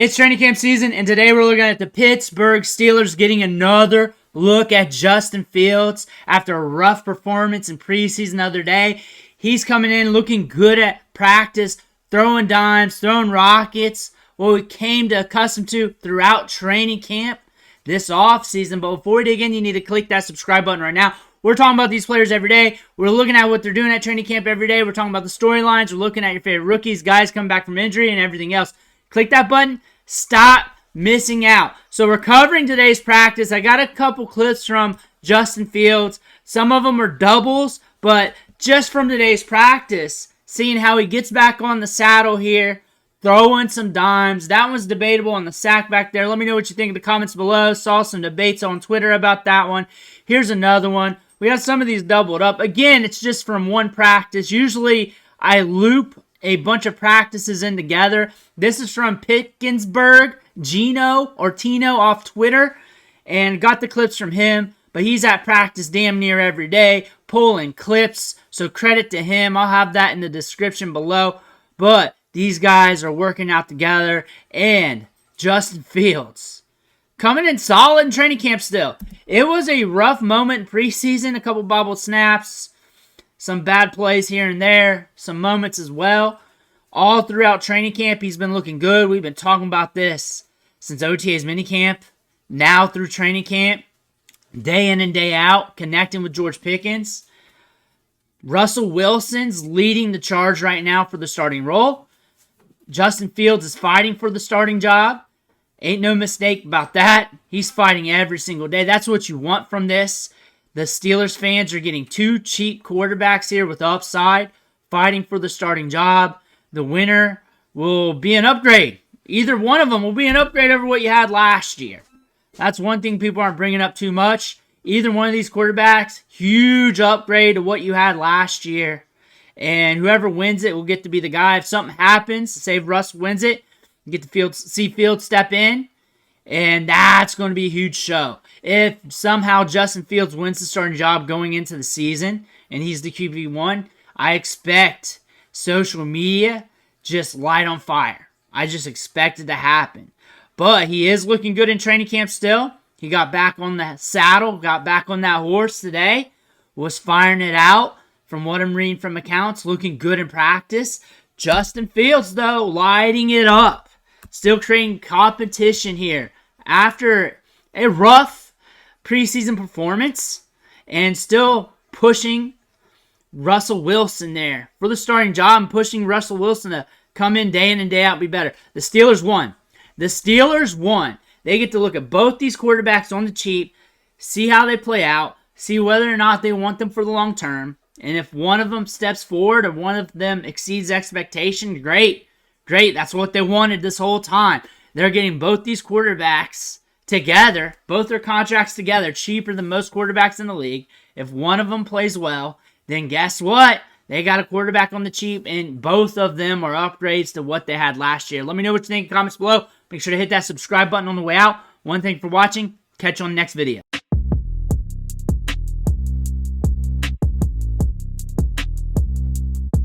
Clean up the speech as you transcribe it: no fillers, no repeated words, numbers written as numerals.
It's training camp season, and today we're looking at the Pittsburgh Steelers getting another look at Justin Fields after a rough performance in preseason the other day. He's coming in looking good at practice, throwing dimes, throwing rockets, what we came to accustomed to throughout training camp this offseason. But before we dig in, you need to click that subscribe button right now. We're talking about these players every day. We're looking at what they're doing at training camp every day. We're talking about the storylines. We're looking at your favorite rookies, guys coming back from injury, and everything else. Click that button. Stop missing out. So we're covering today's practice. I got a couple clips from Justin Fields. Some of them are doubles, but just from today's practice, seeing how he gets back on the saddle here, throwing some dimes. That one's debatable on the sack back there. Let me know what you think in the comments below. Saw some debates on Twitter about that one. Here's another one. We have some of these doubled up. Again, it's just from one practice. Usually I loop a bunch of practices in together. This is from Pickensburgh Tino off Twitter, and got the clips from him. But he's at practice damn near every day, pulling clips. So credit to him. I'll have that in the description below. But these guys are working out together, and Justin Fields coming in solid in training camp still. It was a rough moment in preseason, a couple bobbled snaps, some bad plays here and there, some moments as well. All throughout training camp, he's been looking good. We've been talking about this since OTA's minicamp, now through training camp, day in and day out, connecting with George Pickens. Russell Wilson's leading the charge right now for the starting role. Justin Fields is fighting for the starting job. Ain't no mistake about that. He's fighting every single day. That's what you want from this. The Steelers fans are getting two cheap quarterbacks here with upside, fighting for the starting job. The winner will be an upgrade. Either one of them will be an upgrade over what you had last year. That's one thing people aren't bringing up too much. Either one of these quarterbacks, huge upgrade to what you had last year. And whoever wins it will get to be the guy. If something happens, say if Russ wins it, you get to see Fields step in. And that's going to be a huge show. If somehow Justin Fields wins the starting job going into the season and he's the QB1, I expect social media just light on fire. I just expect it to happen. But he is looking good in training camp still. He got back on the saddle, got back on that horse today, was firing it out from what I'm reading from accounts, looking good in practice. Justin Fields, though, lighting it up. Still creating competition here after a rough preseason performance and still pushing Russell Wilson there for the starting job and pushing Russell Wilson to come in and day out, be better. The Steelers won. The Steelers won. They get to look at both these quarterbacks on the cheap, see how they play out, see whether or not they want them for the long term. And if one of them steps forward or one of them exceeds expectation, great. Great. That's what they wanted this whole time. They're getting both these quarterbacks together, both their contracts together, cheaper than most quarterbacks in the league. If one of them plays well, then guess what? They got a quarterback on the cheap, and both of them are upgrades to what they had last year. Let me know what you think in the comments below. Make sure to hit that subscribe button on the way out. One thing for watching. Catch you on the next video.